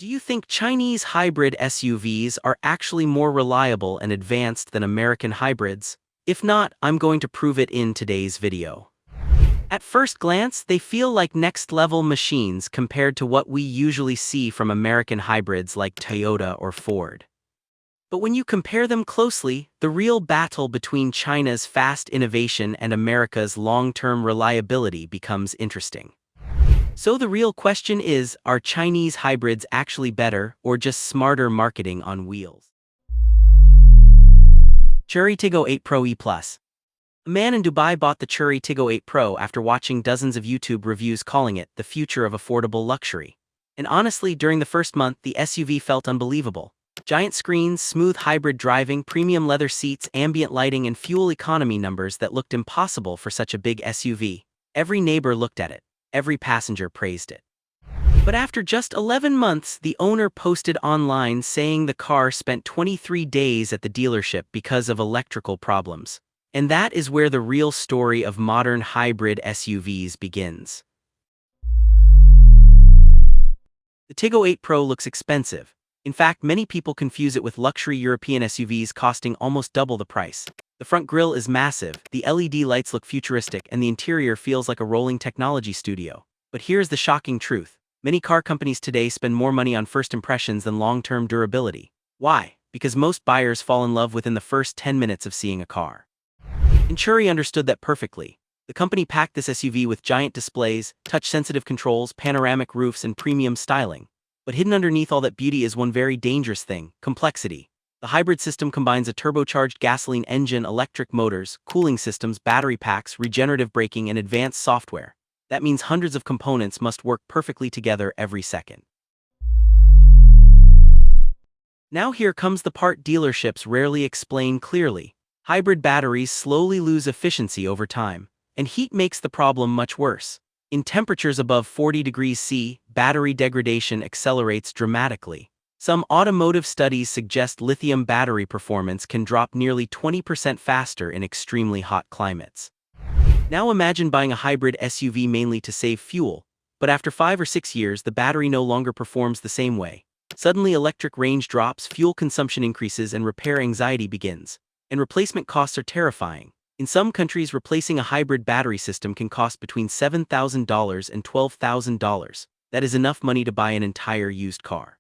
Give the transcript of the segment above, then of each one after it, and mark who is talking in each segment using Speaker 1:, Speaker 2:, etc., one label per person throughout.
Speaker 1: Do you think Chinese hybrid SUVs are actually more reliable and advanced than American hybrids? If not, I'm going to prove it in today's video. At first glance, they feel like next-level machines compared to what we usually see from American hybrids like Toyota or Ford. But when you compare them closely, the real battle between China's fast innovation and America's long-term reliability becomes interesting. So the real question is, are Chinese hybrids actually better or just smarter marketing on wheels? Chery Tiggo 8 Pro E+. A man in Dubai bought the Chery Tiggo 8 Pro after watching dozens of YouTube reviews calling it the future of affordable luxury. And honestly, during the first month, the SUV felt unbelievable. Giant screens, smooth hybrid driving, premium leather seats, ambient lighting, and fuel economy numbers that looked impossible for such a big SUV. Every neighbor looked at it. Every passenger praised it. But after just 11 months, the owner posted online saying the car spent 23 days at the dealership because of electrical problems. And that is where the real story of modern hybrid SUVs begins. The Tiggo 8 Pro looks expensive. In fact, many people confuse it with luxury European SUVs costing almost double the price. The front grille is massive, the LED lights look futuristic, and the interior feels like a rolling technology studio. But here's the shocking truth. Many car companies today spend more money on first impressions than long-term durability. Why? Because most buyers fall in love within the first 10 minutes of seeing a car. And Chery understood that perfectly. The company packed this SUV with giant displays, touch-sensitive controls, panoramic roofs, and premium styling. But hidden underneath all that beauty is one very dangerous thing: complexity. The hybrid system combines a turbocharged gasoline engine, electric motors, cooling systems, battery packs, regenerative braking, and advanced software. That means hundreds of components must work perfectly together every second. Now here comes the part dealerships rarely explain clearly. Hybrid batteries slowly lose efficiency over time, and heat makes the problem much worse. In temperatures above 40 degrees C, battery degradation accelerates dramatically. Some automotive studies suggest lithium battery performance can drop nearly 20% faster in extremely hot climates. Now imagine buying a hybrid SUV mainly to save fuel, but after 5 or 6 years the battery no longer performs the same way. Suddenly electric range drops, fuel consumption increases, and repair anxiety begins. And replacement costs are terrifying. In some countries, replacing a hybrid battery system can cost between $7,000 and $12,000. That is enough money to buy an entire used car.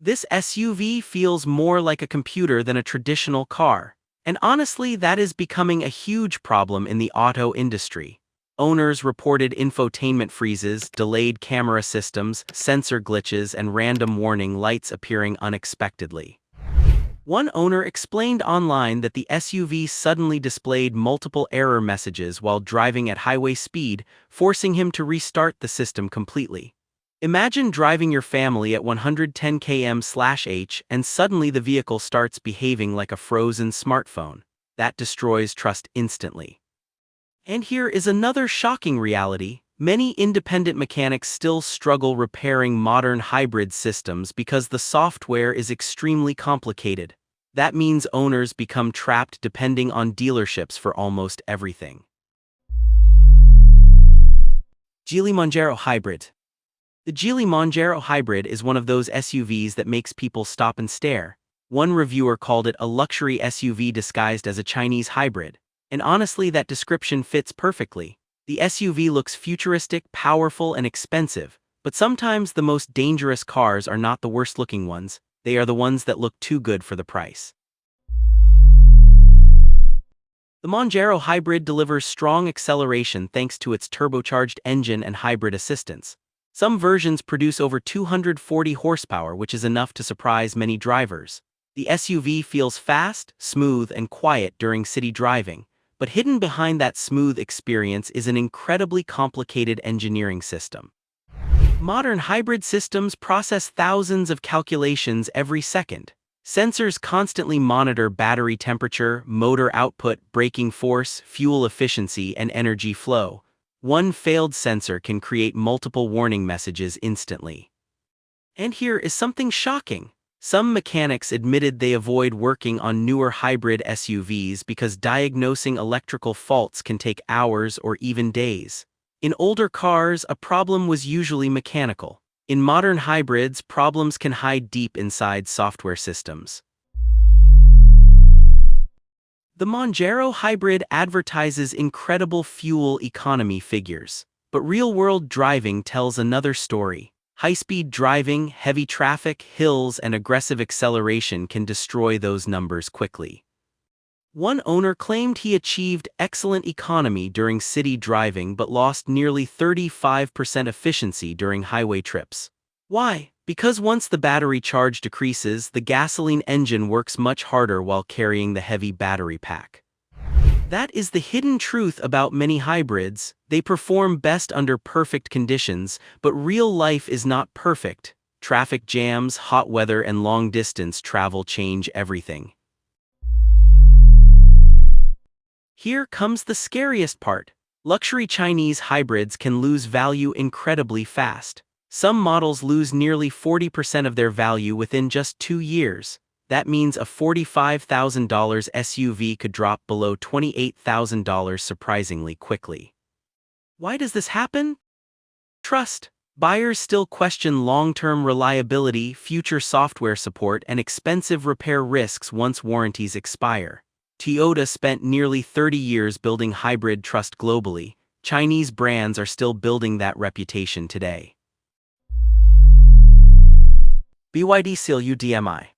Speaker 1: This SUV feels more like a computer than a traditional car. And honestly, that is becoming a huge problem in the auto industry. Owners reported infotainment freezes, delayed camera systems, sensor glitches, and random warning lights appearing unexpectedly. One owner explained online that the SUV suddenly displayed multiple error messages while driving at highway speed, forcing him to restart the system completely. Imagine driving your family at 110 km/h and suddenly the vehicle starts behaving like a frozen smartphone. That destroys trust instantly. And here is another shocking reality. Many independent mechanics still struggle repairing modern hybrid systems because the software is extremely complicated. That means owners become trapped depending on dealerships for almost everything. Geely Monjaro Hybrid. The Geely Monjaro Hybrid is one of those SUVs that makes people stop and stare. One reviewer called it a luxury SUV disguised as a Chinese hybrid. And honestly, that description fits perfectly. The SUV looks futuristic, powerful, and expensive, but sometimes the most dangerous cars are not the worst-looking ones, they are the ones that look too good for the price. The Monjaro Hybrid delivers strong acceleration thanks to its turbocharged engine and hybrid assistance. Some versions produce over 240 horsepower, which is enough to surprise many drivers. The SUV feels fast, smooth, and quiet during city driving. But hidden behind that smooth experience is an incredibly complicated engineering system. Modern hybrid systems process thousands of calculations every second. Sensors constantly monitor battery temperature, motor output, braking force, fuel efficiency, and energy flow. One failed sensor can create multiple warning messages instantly. And here is something shocking. Some mechanics admitted they avoid working on newer hybrid SUVs because diagnosing electrical faults can take hours or even days. In older cars, a problem was usually mechanical. In modern hybrids, problems can hide deep inside software systems. The Monjaro Hybrid advertises incredible fuel economy figures. But real-world driving tells another story. High-speed driving, heavy traffic, hills, and aggressive acceleration can destroy those numbers quickly. One owner claimed he achieved excellent economy during city driving but lost nearly 35% efficiency during highway trips. Why? Because once the battery charge decreases, the gasoline engine works much harder while carrying the heavy battery pack. That is the hidden truth about many hybrids. They perform best under perfect conditions, but real life is not perfect. Traffic jams, hot weather, and long-distance travel change everything. Here comes the scariest part. Luxury Chinese hybrids can lose value incredibly fast. Some models lose nearly 40% of their value within just 2 years. That means a $45,000 SUV could drop below $28,000 surprisingly quickly. Why does this happen? Trust. Buyers still question long-term reliability, future software support, and expensive repair risks once warranties expire. Toyota spent nearly 30 years building hybrid trust globally. Chinese brands are still building that reputation today. BYD Seal U DM-i.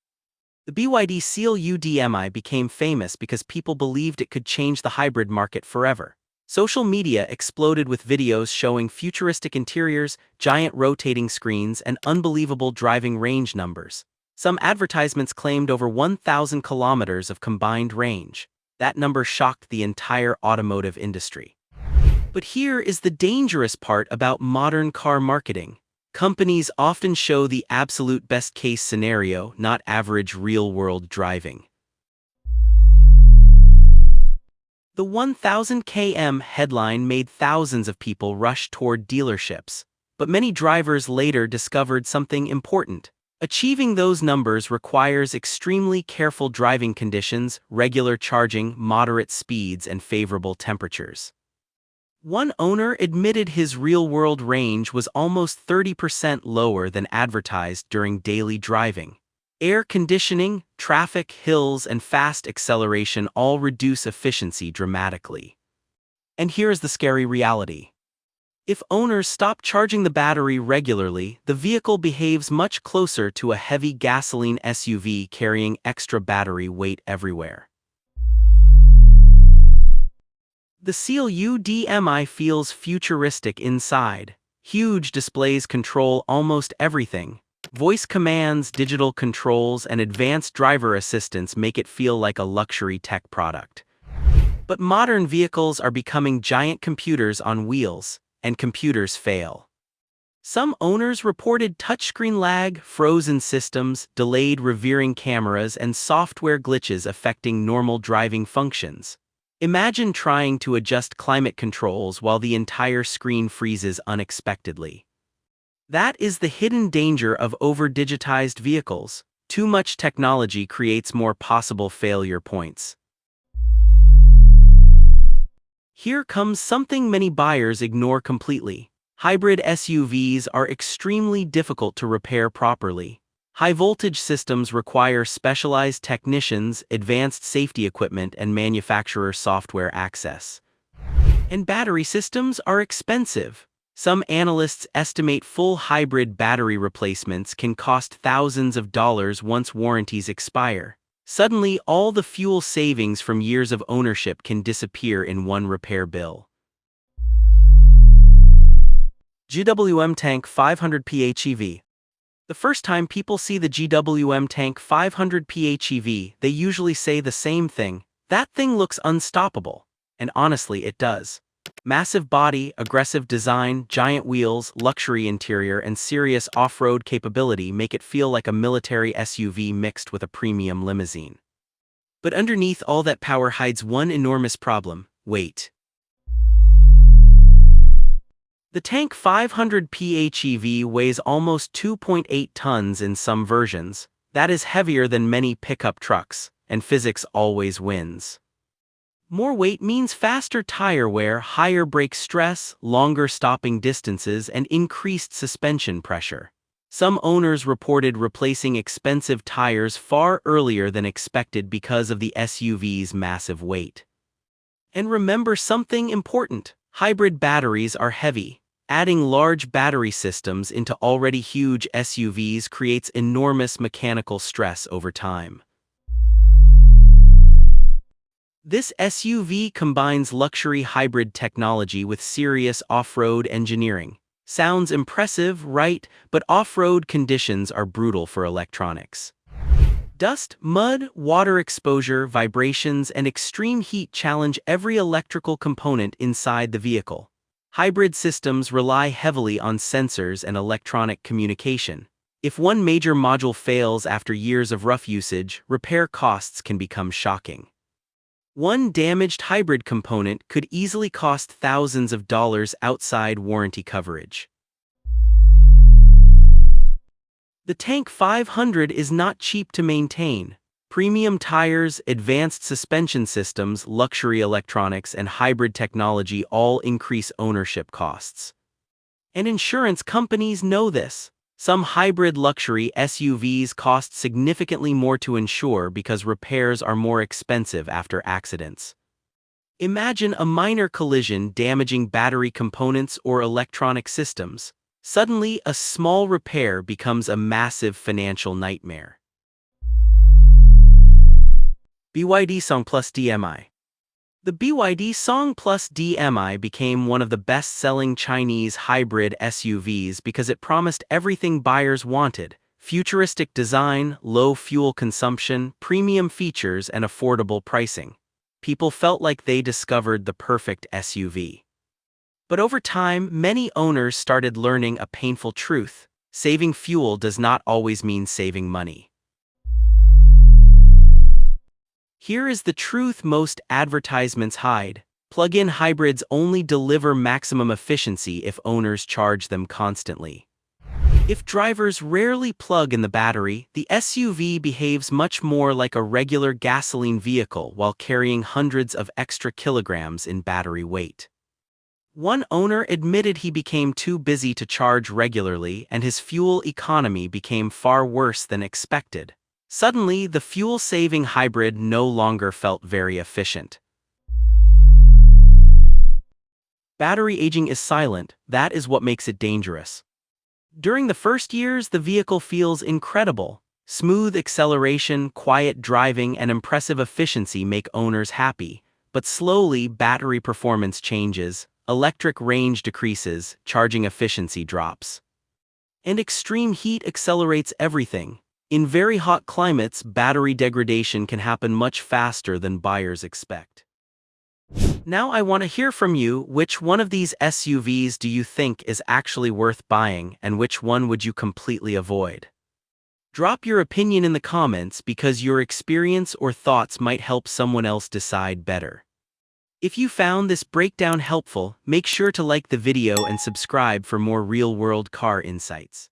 Speaker 1: The BYD Seal U DM-i became famous because people believed it could change the hybrid market forever. Social media exploded with videos showing futuristic interiors, giant rotating screens, and unbelievable driving range numbers. Some advertisements claimed over 1,000 kilometers of combined range. That number shocked the entire automotive industry. But here is the dangerous part about modern car marketing. Companies often show the absolute best-case scenario, not average real-world driving. The 1,000 km headline made thousands of people rush toward dealerships. But many drivers later discovered something important. Achieving those numbers requires extremely careful driving conditions, regular charging, moderate speeds, and favorable temperatures. One owner admitted his real-world range was almost 30% lower than advertised during daily driving. Air conditioning, traffic, hills, and fast acceleration all reduce efficiency dramatically. And here is the scary reality. If owners stop charging the battery regularly, the vehicle behaves much closer to a heavy gasoline SUV carrying extra battery weight everywhere. The Seal U DM-i feels futuristic inside. Huge displays control almost everything. Voice commands, digital controls, and advanced driver assistance make it feel like a luxury tech product. But modern vehicles are becoming giant computers on wheels, and computers fail. Some owners reported touchscreen lag, frozen systems, delayed reversing cameras, and software glitches affecting normal driving functions. Imagine trying to adjust climate controls while the entire screen freezes unexpectedly. That is the hidden danger of over-digitized vehicles. Too much technology creates more possible failure points. Here comes something many buyers ignore completely. Hybrid SUVs are extremely difficult to repair properly. High-voltage systems require specialized technicians, advanced safety equipment, and manufacturer software access. And battery systems are expensive. Some analysts estimate full hybrid battery replacements can cost thousands of dollars once warranties expire. Suddenly, all the fuel savings from years of ownership can disappear in one repair bill. GWM Tank 500 PHEV. The first time people see the GWM Tank 500 PHEV, they usually say the same thing: that thing looks unstoppable. And honestly, it does. Massive body, aggressive design, giant wheels, luxury interior, and serious off-road capability make it feel like a military SUV mixed with a premium limousine. But underneath all that power hides one enormous problem: weight. The Tank 500 PHEV weighs almost 2.8 tons in some versions. That is heavier than many pickup trucks, and physics always wins. More weight means faster tire wear, higher brake stress, longer stopping distances, and increased suspension pressure. Some owners reported replacing expensive tires far earlier than expected because of the SUV's massive weight. And remember something important: hybrid batteries are heavy. Adding large battery systems into already huge SUVs creates enormous mechanical stress over time. This SUV combines luxury hybrid technology with serious off-road engineering. Sounds impressive, right? But off-road conditions are brutal for electronics. Dust, mud, water exposure, vibrations, and extreme heat challenge every electrical component inside the vehicle. Hybrid systems rely heavily on sensors and electronic communication. If one major module fails after years of rough usage, repair costs can become shocking. One damaged hybrid component could easily cost thousands of dollars outside warranty coverage. The Tank 500 is not cheap to maintain. Premium tires, advanced suspension systems, luxury electronics, and hybrid technology all increase ownership costs. And insurance companies know this. Some hybrid luxury SUVs cost significantly more to insure because repairs are more expensive after accidents. Imagine a minor collision damaging battery components or electronic systems. Suddenly, a small repair becomes a massive financial nightmare. BYD Song Plus DM-i. The BYD Song Plus DM-i became one of the best-selling Chinese hybrid SUVs because it promised everything buyers wanted: futuristic design, low fuel consumption, premium features, and affordable pricing. People felt like they discovered the perfect SUV. But over time, many owners started learning a painful truth: saving fuel does not always mean saving money. Here is the truth most advertisements hide: plug-in hybrids only deliver maximum efficiency if owners charge them constantly. If drivers rarely plug in the battery, the SUV behaves much more like a regular gasoline vehicle while carrying hundreds of extra kilograms in battery weight. One owner admitted he became too busy to charge regularly, and his fuel economy became far worse than expected. Suddenly, the fuel-saving hybrid no longer felt very efficient. Battery aging is silent. That is what makes it dangerous. During the first years, the vehicle feels incredible. Smooth acceleration, quiet driving, and impressive efficiency make owners happy. But slowly, battery performance changes, electric range decreases, charging efficiency drops. And extreme heat accelerates everything. In very hot climates, battery degradation can happen much faster than buyers expect. Now I want to hear from you. Which one of these SUVs do you think is actually worth buying, and which one would you completely avoid? Drop your opinion in the comments because your experience or thoughts might help someone else decide better. If you found this breakdown helpful, make sure to like the video and subscribe for more real-world car insights.